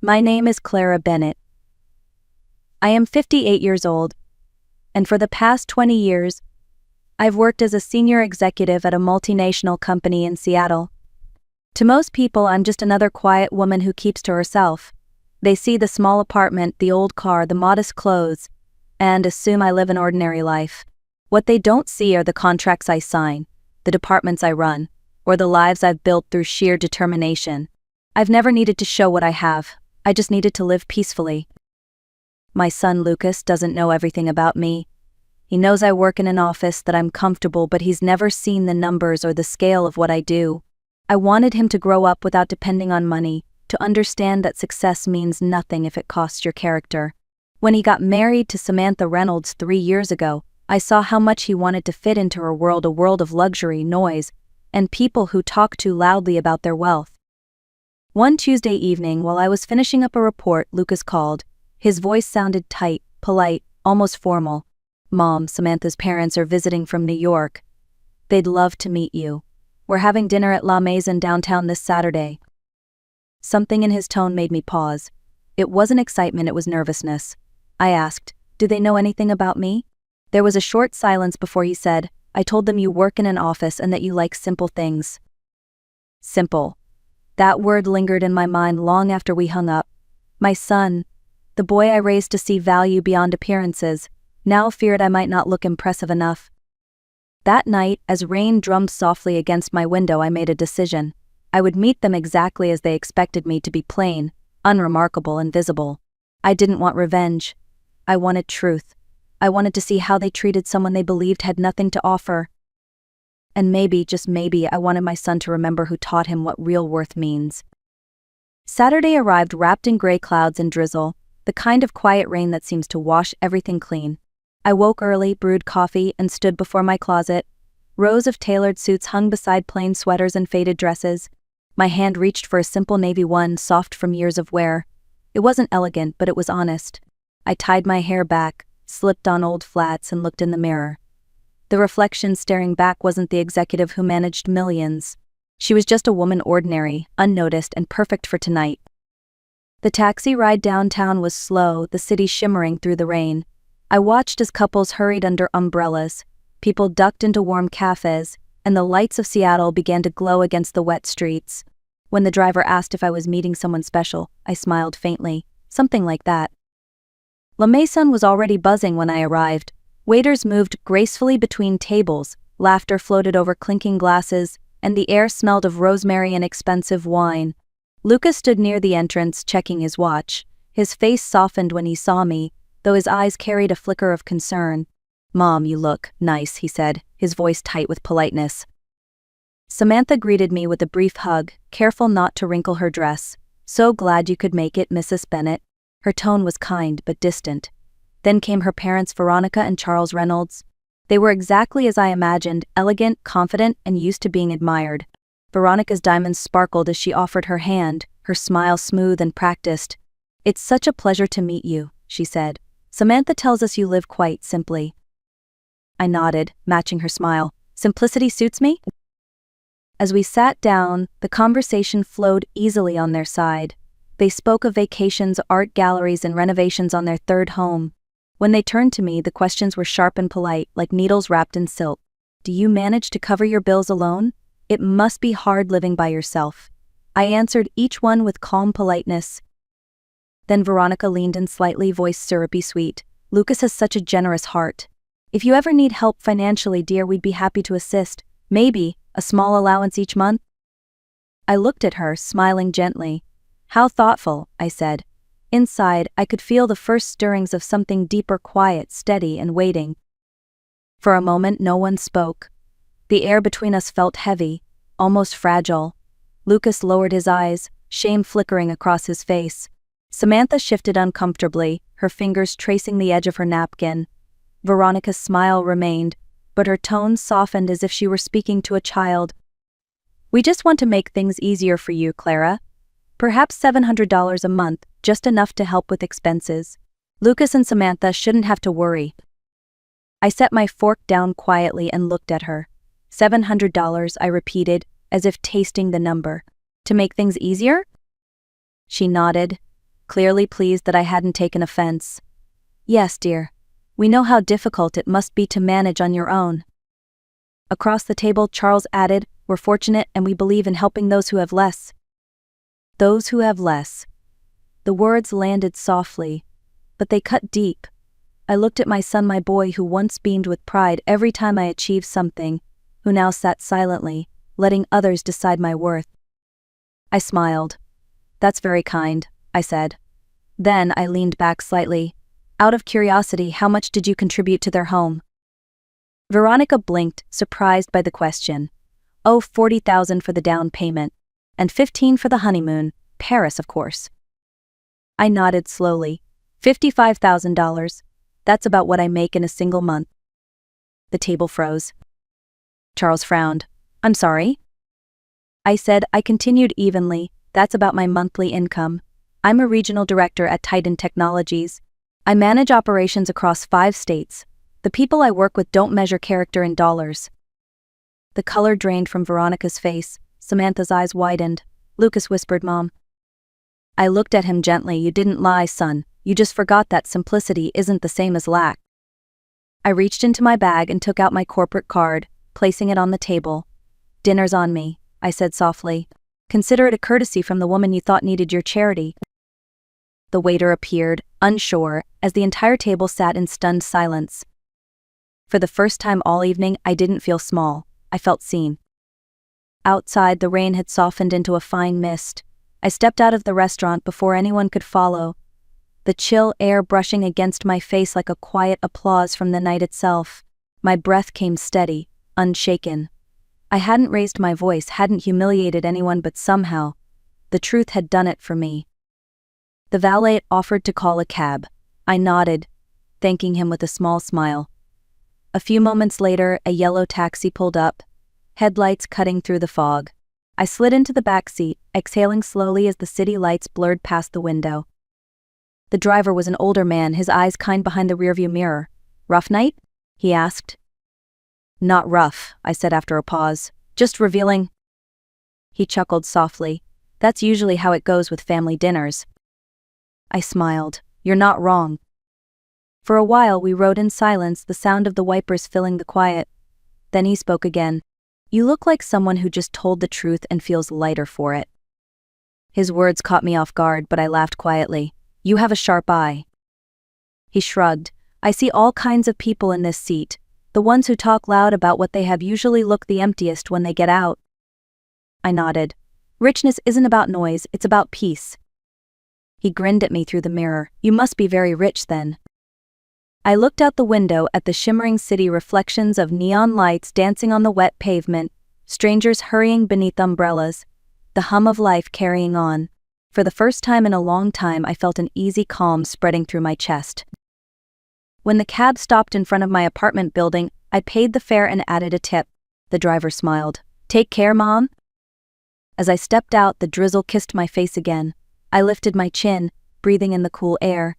My name is Clara Bennett. I am 58 years old, and for the past 20 years, I've worked as a senior executive at a multinational company in Seattle. To most people, I'm just another quiet woman who keeps to herself. They see the small apartment, the old car, the modest clothes, and assume I live an ordinary life. What they don't see are the contracts I sign, the departments I run, or the lives I've built through sheer determination. I've never needed to show what I have. I just needed to live peacefully. My son Lucas doesn't know everything about me. He knows I work in an office, that I'm comfortable, but he's never seen the numbers or the scale of what I do. I wanted him to grow up without depending on money, to understand that success means nothing if it costs your character. When he got married to Samantha Reynolds 3 years ago, I saw how much he wanted to fit into her world, a world of luxury, noise, and people who talk too loudly about their wealth. One Tuesday evening, while I was finishing up a report, Lucas called. His voice sounded tight, polite, almost formal. "Mom, Samantha's parents are visiting from New York. They'd love to meet you. We're having dinner at La Maison downtown this Saturday." Something in his tone made me pause. It wasn't excitement, it was nervousness. I asked, "Do they know anything about me?" There was a short silence before he said, "I told them you work in an office and that you like simple things." Simple. That word lingered in my mind long after we hung up. My son, the boy I raised to see value beyond appearances, now feared I might not look impressive enough. That night, as rain drummed softly against my window, I made a decision. I would meet them exactly as they expected me, to be plain, unremarkable, and visible. I didn't want revenge. I wanted truth. I wanted to see how they treated someone they believed had nothing to offer. And maybe, just maybe, I wanted my son to remember who taught him what real worth means. Saturday arrived wrapped in gray clouds and drizzle, the kind of quiet rain that seems to wash everything clean. I woke early, brewed coffee, and stood before my closet. Rows of tailored suits hung beside plain sweaters and faded dresses. My hand reached for a simple navy one, soft from years of wear. It wasn't elegant, but it was honest. I tied my hair back, slipped on old flats, and looked in the mirror. The reflection staring back wasn't the executive who managed millions. She was just a woman, ordinary, unnoticed, and perfect for tonight. The taxi ride downtown was slow, the city shimmering through the rain. I watched as couples hurried under umbrellas, people ducked into warm cafes, and the lights of Seattle began to glow against the wet streets. When the driver asked if I was meeting someone special, I smiled faintly. Something like that. La Maison was already buzzing when I arrived. Waiters moved gracefully between tables, laughter floated over clinking glasses, and the air smelled of rosemary and expensive wine. Lucas stood near the entrance, checking his watch. His face softened when he saw me, though his eyes carried a flicker of concern. "Mom, you look nice," he said, his voice tight with politeness. Samantha greeted me with a brief hug, careful not to wrinkle her dress. "So glad you could make it, Mrs. Bennett." Her tone was kind but distant. Then came her parents, Veronica and Charles Reynolds. They were exactly as I imagined, elegant, confident, and used to being admired. Veronica's diamonds sparkled as she offered her hand, her smile smooth and practiced. "It's such a pleasure to meet you," she said. "Samantha tells us you live quite simply." I nodded, matching her smile. "Simplicity suits me?" As we sat down, the conversation flowed easily on their side. They spoke of vacations, art galleries, and renovations on their third home. When they turned to me, the questions were sharp and polite, like needles wrapped in silk. "Do you manage to cover your bills alone? It must be hard living by yourself." I answered each one with calm politeness. Then Veronica leaned in slightly, voice syrupy sweet. "Lucas has such a generous heart. If you ever need help financially, dear, we'd be happy to assist. Maybe a small allowance each month." I looked at her, smiling gently. "How thoughtful," I said. Inside, I could feel the first stirrings of something deeper, quiet, steady, and waiting. For a moment, no one spoke. The air between us felt heavy, almost fragile. Lucas lowered his eyes, shame flickering across his face. Samantha shifted uncomfortably, her fingers tracing the edge of her napkin. Veronica's smile remained, but her tone softened as if she were speaking to a child. "We just want to make things easier for you, Clara. Perhaps $700 a month, just enough to help with expenses. Lucas and Samantha shouldn't have to worry." I set my fork down quietly and looked at her. $700, I repeated, as if tasting the number. "To make things easier?" She nodded. clearly pleased that I hadn't taken offense. Yes, dear. We know how difficult it must be to manage on your own. Across the table, Charles added, we're fortunate and we believe in helping those who have less. Those who have less. The words landed softly, but they cut deep. I looked at my son, my boy who once beamed with pride every time I achieved something, who now sat silently, letting others decide my worth. I smiled. That's very kind, I said. Then I leaned back slightly. Out of curiosity, how much did you contribute to their home? Veronica blinked, surprised by the question. Oh, 40,000 for the down payment, and 15 for the honeymoon, Paris, of course. I nodded slowly. $55,000. That's about what I make in a single month. The table froze. Charles frowned. I'm sorry? I said. I continued evenly. That's about my monthly income. I'm a regional director at Titan Technologies. I manage operations across 5 states. The people I work with don't measure character in dollars. The color drained from Veronica's face. Samantha's eyes widened. Lucas whispered, Mom. I looked at him gently. You didn't lie, son. You just forgot that simplicity isn't the same as lack. I reached into my bag and took out my corporate card, placing it on the table. Dinner's on me, I said softly. Consider it a courtesy from the woman you thought needed your charity. The waiter appeared, unsure, as the entire table sat in stunned silence. For the first time all evening, I didn't feel small. I felt seen. Outside, the rain had softened into a fine mist. I stepped out of the restaurant before anyone could follow, the chill air brushing against my face like a quiet applause from the night itself. My breath came steady, unshaken. I hadn't raised my voice, hadn't humiliated anyone, but somehow, the truth had done it for me. The valet offered to call a cab. I nodded, thanking him with a small smile. A few moments later, a yellow taxi pulled up, headlights cutting through the fog. I slid into the back seat, exhaling slowly as the city lights blurred past the window. The driver was an older man, his eyes kind behind the rearview mirror. Rough night? He asked. Not rough, I said after a pause. Just revealing. He chuckled softly. That's usually how it goes with family dinners. I smiled. You're not wrong. For a while we rode in silence, the sound of the wipers filling the quiet. Then he spoke again. You look like someone who just told the truth and feels lighter for it. His words caught me off guard, but I laughed quietly. You have a sharp eye. He shrugged. I see all kinds of people in this seat. The ones who talk loud about what they have usually look the emptiest when they get out. I nodded. Richness isn't about noise, it's about peace. He grinned at me through the mirror. You must be very rich then. I looked out the window at the shimmering city, reflections of neon lights dancing on the wet pavement, strangers hurrying beneath umbrellas, the hum of life carrying on. For the first time in a long time, I felt an easy calm spreading through my chest. When the cab stopped in front of my apartment building, I paid the fare and added a tip. The driver smiled. Take care, Mom. As I stepped out, the drizzle kissed my face again. I lifted my chin, breathing in the cool air.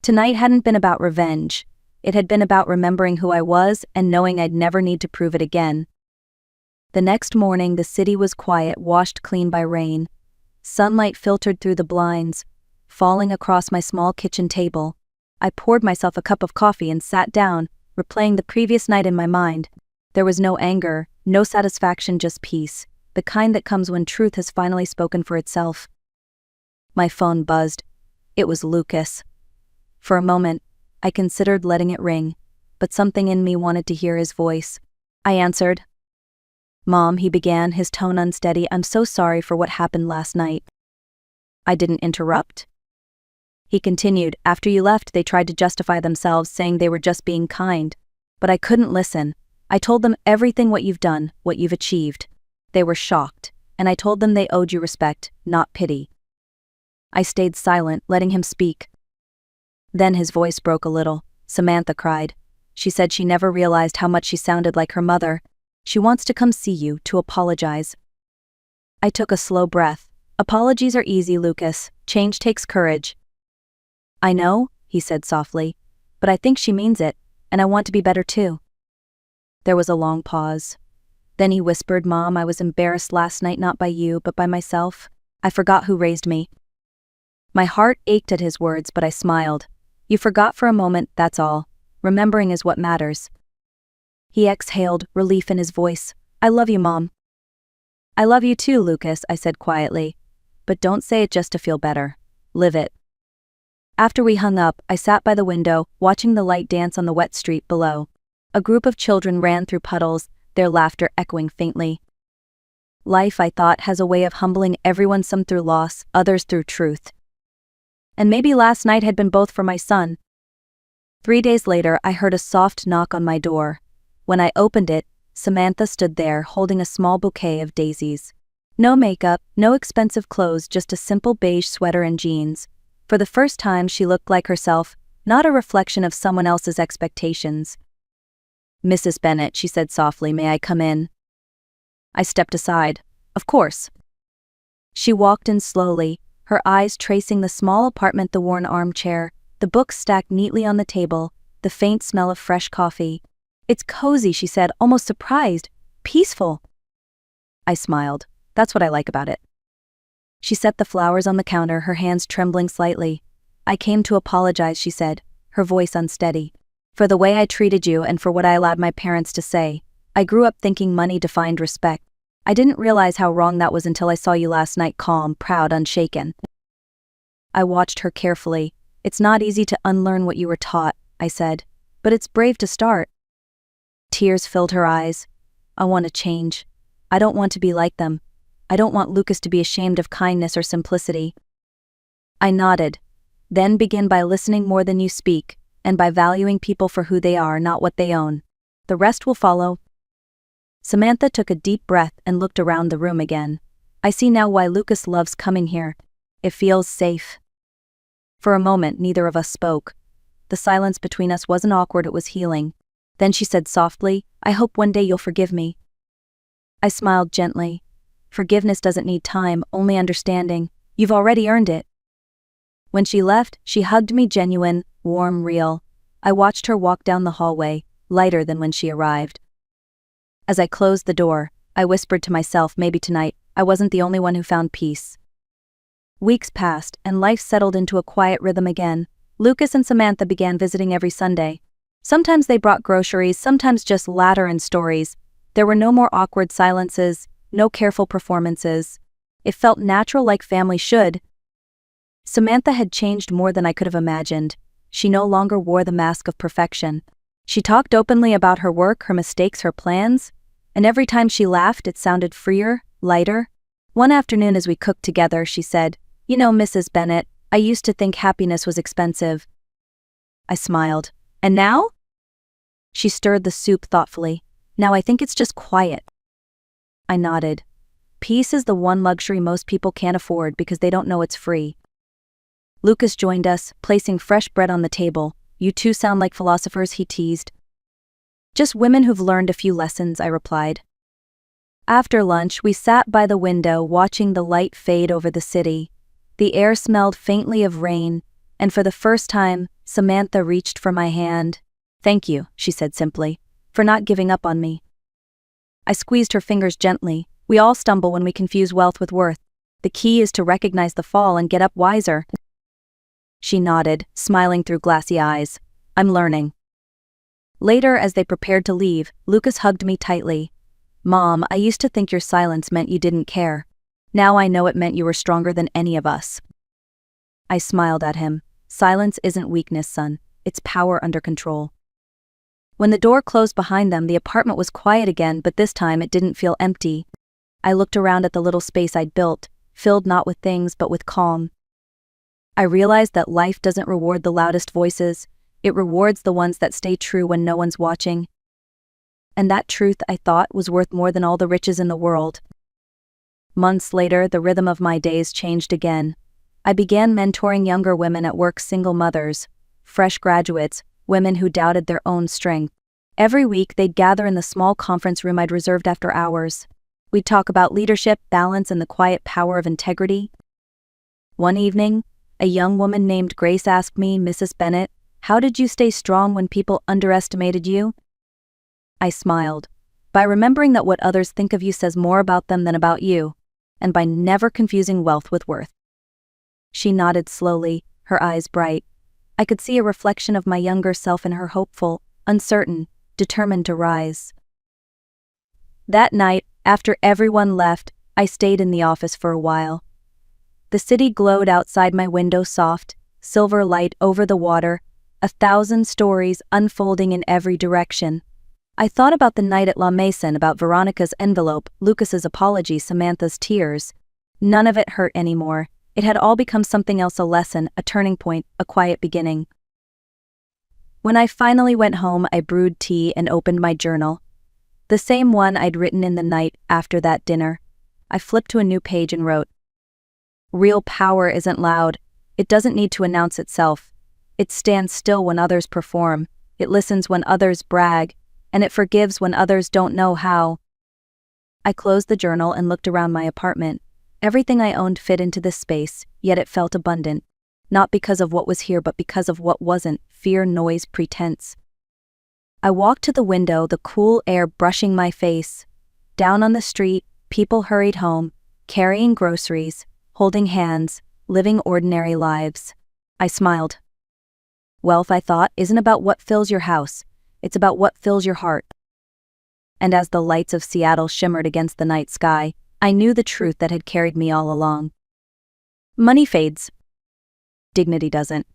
Tonight hadn't been about revenge. It had been about remembering who I was and knowing I'd never need to prove it again. The next morning, the city was quiet, washed clean by rain. Sunlight filtered through the blinds, falling across my small kitchen table. I poured myself a cup of coffee and sat down, replaying the previous night in my mind. There was no anger, no satisfaction, just peace, the kind that comes when truth has finally spoken for itself. My phone buzzed. It was Lucas. For a moment, I considered letting it ring, but something in me wanted to hear his voice. I answered. Mom, he began, his tone unsteady. I'm so sorry for what happened last night. I didn't interrupt. He continued. After you left, they tried to justify themselves, saying they were just being kind. But I couldn't listen. I told them everything, what you've done, what you've achieved. They were shocked, and I told them they owed you respect, not pity. I stayed silent, letting him speak. Then his voice broke a little. Samantha cried. She said she never realized how much she sounded like her mother. She wants to come see you, to apologize. I took a slow breath. Apologies are easy, Lucas. Change takes courage. I know, he said softly, but I think she means it, and I want to be better too. There was a long pause. Then he whispered, Mom, I was embarrassed last night, not by you, but by myself. I forgot who raised me. My heart ached at his words, but I smiled. You forgot for a moment, that's all. Remembering is what matters. He exhaled, relief in his voice. I love you, Mom. I love you too, Lucas, I said quietly. But don't say it just to feel better. Live it. After we hung up, I sat by the window, watching the light dance on the wet street below. A group of children ran through puddles, their laughter echoing faintly. Life, I thought, has a way of humbling everyone, some through loss, others through truth. And maybe last night had been both for my son. 3 days later, I heard a soft knock on my door. When I opened it, Samantha stood there holding a small bouquet of daisies. No makeup, no expensive clothes, just a simple beige sweater and jeans. For the first time, she looked like herself, not a reflection of someone else's expectations. Mrs. Bennett, she said softly, may I come in? I stepped aside. Of course. She walked in slowly, her eyes tracing the small apartment, the worn armchair, the books stacked neatly on the table, the faint smell of fresh coffee. It's cozy, she said, almost surprised. Peaceful. I smiled. That's what I like about it. She set the flowers on the counter, her hands trembling slightly. I came to apologize, she said, her voice unsteady. For the way I treated you and for what I allowed my parents to say. I grew up thinking money defined respect. I didn't realize how wrong that was until I saw you last night, calm, proud, unshaken. I watched her carefully. It's not easy to unlearn what you were taught, I said, but it's brave to start. Tears filled her eyes. I want to change. I don't want to be like them. I don't want Lucas to be ashamed of kindness or simplicity. I nodded. Then begin by listening more than you speak, and by valuing people for who they are, not what they own. The rest will follow. Samantha took a deep breath and looked around the room again. I see now why Lucas loves coming here. It feels safe. For a moment, neither of us spoke. The silence between us wasn't awkward, it was healing. Then she said softly, I hope one day you'll forgive me. I smiled gently. Forgiveness doesn't need time, only understanding. You've already earned it. When she left, she hugged me, genuine, warm, real. I watched her walk down the hallway, lighter than when she arrived. As I closed the door, I whispered to myself, maybe tonight, I wasn't the only one who found peace. Weeks passed, and life settled into a quiet rhythm again. Lucas and Samantha began visiting every Sunday. Sometimes they brought groceries, sometimes just laughter and stories. There were no more awkward silences, no careful performances. It felt natural, like family should. Samantha had changed more than I could have imagined. She no longer wore the mask of perfection. She talked openly about her work, her mistakes, her plans, and every time she laughed, it sounded freer, lighter. One afternoon as we cooked together, she said, You know, Mrs. Bennett, I used to think happiness was expensive. I smiled. And now? She stirred the soup thoughtfully. Now I think it's just quiet. I nodded. Peace is the one luxury most people can't afford because they don't know it's free. Lucas joined us, placing fresh bread on the table. You two sound like philosophers, he teased. Just women who've learned a few lessons, I replied. After lunch, we sat by the window watching the light fade over the city. The air smelled faintly of rain, and for the first time, Samantha reached for my hand. Thank you, she said simply, for not giving up on me. I squeezed her fingers gently. We all stumble when we confuse wealth with worth. The key is to recognize the fall and get up wiser. She nodded, smiling through glassy eyes. I'm learning. Later, as they prepared to leave, Lucas hugged me tightly. Mom, I used to think your silence meant you didn't care. Now I know it meant you were stronger than any of us. I smiled at him. Silence isn't weakness, son. It's power under control. When the door closed behind them, the apartment was quiet again, but this time it didn't feel empty. I looked around at the little space I'd built, filled not with things but with calm. I realized that life doesn't reward the loudest voices, it rewards the ones that stay true when no one's watching. And that truth, I thought, was worth more than all the riches in the world. Months later, the rhythm of my days changed again. I began mentoring younger women at work, single mothers, fresh graduates, women who doubted their own strength. Every week, they'd gather in the small conference room I'd reserved after hours. We'd talk about leadership, balance, and the quiet power of integrity. One evening, a young woman named Grace asked me, Mrs. Bennett, how did you stay strong when people underestimated you? I smiled. By remembering that what others think of you says more about them than about you, and by never confusing wealth with worth. She nodded slowly, her eyes bright. I could see a reflection of my younger self in her, hopeful, uncertain, determined to rise. That night, after everyone left, I stayed in the office for a while. The city glowed outside my window, soft, silver light over the water, 1,000 stories unfolding in every direction. I thought about the night at La Maison, about Veronica's envelope, Lucas's apology, Samantha's tears. None of it hurt anymore. It had all become something else, a lesson, a turning point, a quiet beginning. When I finally went home, I brewed tea and opened my journal. The same one I'd written in the night after that dinner. I flipped to a new page and wrote, "Real power isn't loud. It doesn't need to announce itself. It stands still when others perform. It listens when others brag. And it forgives when others don't know how." I closed the journal and looked around my apartment. Everything I owned fit into this space, yet it felt abundant. Not because of what was here, but because of what wasn't: fear, noise, pretense. I walked to the window, the cool air brushing my face. Down on the street, people hurried home, carrying groceries, holding hands, living ordinary lives. I smiled. Wealth, I thought, isn't about what fills your house. It's about what fills your heart. And as the lights of Seattle shimmered against the night sky, I knew the truth that had carried me all along. Money fades. Dignity doesn't.